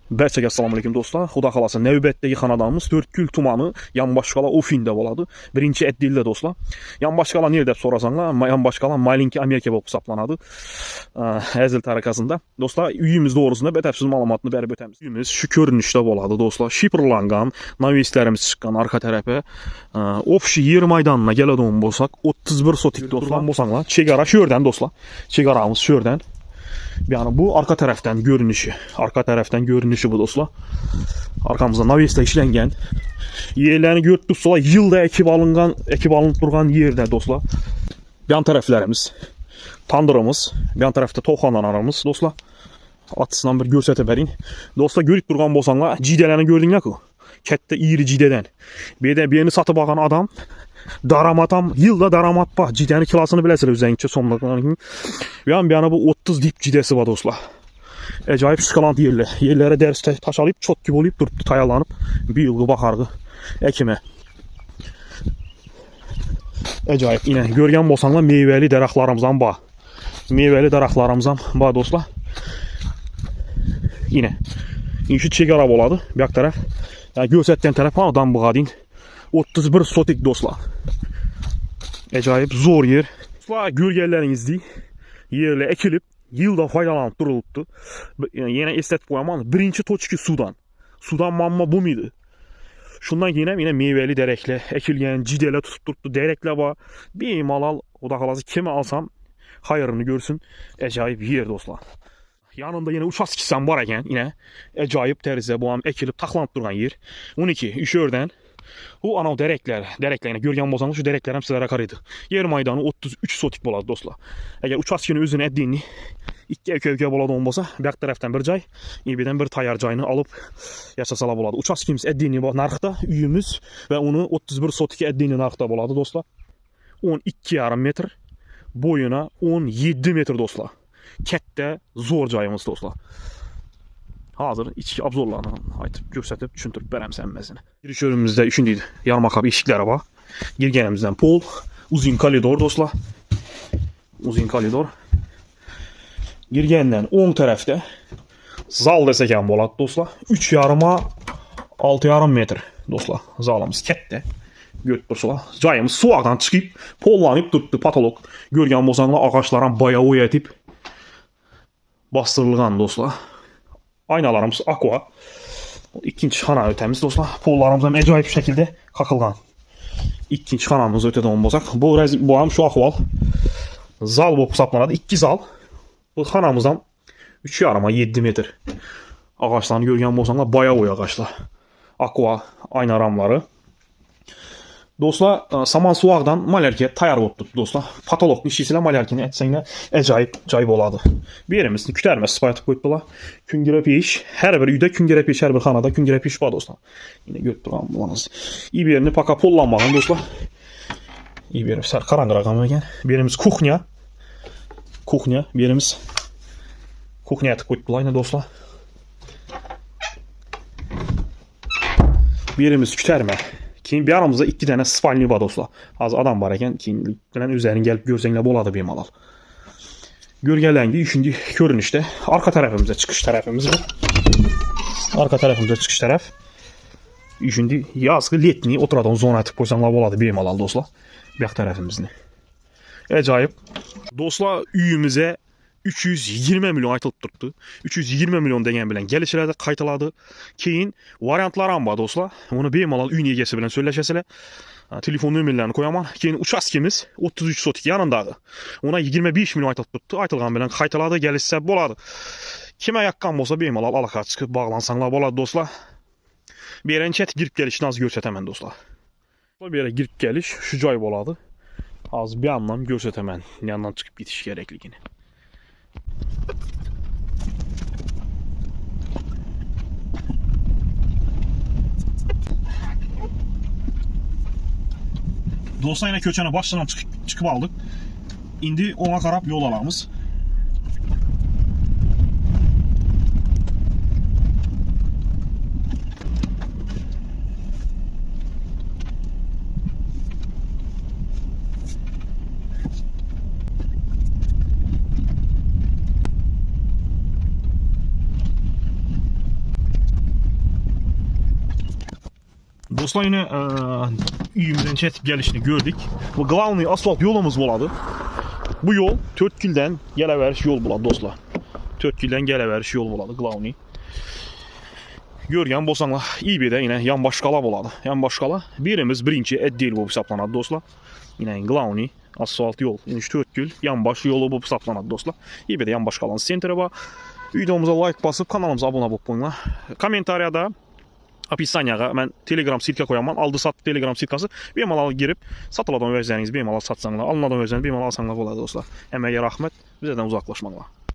Bərçəgə assalamualeykum dostlar. Xuda xalası növbətdə yıxan adamımız Dörtgül tumanı Yanbaşqala Ofində boladı. Birinci Əddildə dostlar. Yanbaşqala nerede sorasanlar, Yanbaşqala malinki Amerika болып hesaplanadı. Əzil tarikasında. Dostlar, üyümüz doğrusunda bətəfsiz məlumatını bərib ötəmiz. Üyümüz şu görünüşdə boladı dostlar. Şiprlanğan, naveslərimiz çıxqan arxa tərəfə. Ofşi yer maydanına gələdiyim bolsaq 31 sotik dostlar bolsanlar. Çegara şördən dostlar. Çegaramız şördən. Yani bu arka taraftan görünüşü. Arka taraftan görünüşü bu dostlar. Arkamızda navesle işlengen. Yerlerini gördük sola yılda ekip alınıp durgan yerde dostlar. Yan taraflarımız. Tandırımız. Yan tarafta toxanlarımız dostlar. Atısından bir görsete verin. Dostlar görüp durgan bolsanlar cidelerini gördün ya ki. Kette iri cideden. Bir yerini satıp bakan adam. Daramatam yılda daramat var. Cideni kilasını biləsiniz üzəngçə sonlarından. Yani bu 30 dip cidesi var dostlar. Acayip skalant yerli. Yerlere ders taş alıp çok gibi olup durdu tayalanıp bir yılgı bakardı ekime. Acayip yine görgen bolsanlar meyveli daraqlarımızdan var. Meyveli daraqlarımızdan var dostlar. Yine inşi çegara boladı bir taraf. Yani görsətdən tərəf adam bu qadın 31 sotik dostlar. Acayip zor yer. Dostlar görgənlərinizdir. Yerle ekilip yılda faydalanıp duruluptu. Yani yine estet koyamam. Birinci toçki sudan. Sudan mamma bu muydu? Şundan yine meyveli derekle ekilgen cidele tutup durdu. Derekle var. Bir malal o da kalası kime alsam hayırını görsün. Acayip yer dostlar. Yanında yine uçaskisen var eken yine acayip terze bu an ekilip taklanıp duran yer. 12 üşörden. Bu ana dereklerine görgen bozanlı şu dereklerim sizlere karıydı. Yer maydanı 33 sotik boladı dostlar. Eğer uçaskini özünü ettiğini iki öke boladı olmasa bir taraftan bir cay, birden bir tayar cayını alıp yaşasala boladı. Uçaskimiz ettiğini narxda üyümüz ve onu 31 sotik ettiğini narxda boladı dostlar. 12,5 metr boyuna 17 metr dostlar. Kette zor cayımız dostlar. Hazır içki abzorlarını aytıp göstərib düşündürüb bərəm sənməzini. Giriş önümüzdə üçüncüydü. Yarmakap eşikləri var. Girgenimizden pol. Uzun koridor dostlar. Uzun koridor. Girgenden 10 tərəfdə zal desəkən bolad dostlar. 3,5 6,5 metr dostlar. Zalımız kətdə. Göt dostlar. Cayımız suaqdan çıxıb pollanıb durdu patolog. Görgən bolsanlar ağaçların bayağı oyatıb bastırılğan dostlar. Aynalarımız aqua. İkinci xana ötəmiz dostlar. Pollarımızdan acayip şekilde kakılgan. İkinci xanamızı ötədən bozaq. Bu am şu ahval. Zal bu hesaplanadı. 2 zal. Bu xanamızdan 3,5 7 metr. Ağaçlarını görgən bolsanlar bayağı oy ağaçlar. Aqua ayna ramları. Dostlar saman suağdan malerke tayar oldu dostlar. Patolog işçisiyle malerkini etsənglə acayip oladı. Bir yerimizin kütərməz spayatı qoydular. Küngürə peş. Her bir üydə küngürə peş, her bir xanada küngürə peş var dostlar. Yine götürəm bulanız. İyi bir yerini paka pollanmağın dostlar. İyi bir yerimiz karanqıraqam ekan. Bir yerimiz kuxnya. Kuxnya. Bir yerimiz kuxnya etib qoydular yine dostlar. Bir yerimiz kütərmə. Keyin bir aramızda 2 tane spalni var dostlar. Az adam var eken keyin üzerine gelip görsengler boladı bir malal. Görgələndi üçüncü görünüşte arka tarafımıza çıkış tarafımız bu. Arka tarafımıza çıkış taraf. Üçüncü yazgı letni oturadan zona atıp koysanglar boladı bir malal dostlar. Bir tarafımızın. Acayip. Dostlar üyümüze 320 milyon aytılıp durdu. 320 milyon degen bilen gelişlerde kayıtladı. Keyin variantlar var dostlar. Onu bemalal üy negesi bilen söyleşesile. Telefon nömerlerini koyaman. Keyin uçaskimiz 33 sotik yanındağı. Ona 25 milyon aytılıp durdu. Aytılgan bilen kayıtladı gelişse boladı. Kime yakkan bolsa bemalal alaka çıkıp bağlansanlar boladı dostlar. Bir yerin chat girip gelişini az görsətemən dostlar. Bir yere girip geliş şu cay boladı. Az bir anlam görsətemən. Yandan çıkıp bitiş gerekliğini. Dostlar yine köçene baştan çıkıp aldık. İndi ona karab yol alamız. Dostlar yine üyümüzün çetip gelişini gördük. Bu Glavny asfalt yolumuz buladı. Bu yol Törtkil'den geləveriş yol buladı dostlar. Törtkil'den geləveriş yol buladı Glavny. Görgən bolsanlar İB'de yine yan başqala buladı. Yan başqala birimiz birinci eddil bu hesaplanadı dostlar. Yine Glavny asfalt yol. Yani Törtkil yan baş yolu bu hesaplanadı dostlar. İB'de yan başqalanın sentri var. Videomuza like basıp kanalımıza abone olup koyunlar. Kommentariyada Описанияға mən Telegram silka qoyamam. Aldı sat Telegram silkası. Bemalal girib satıladan özləriniz bemalal satsanlar, alınadan özləriniz bemalal alsanlar olar dostlar. Əməyə rəhmət, bizədən uzaqlaşmaqlar.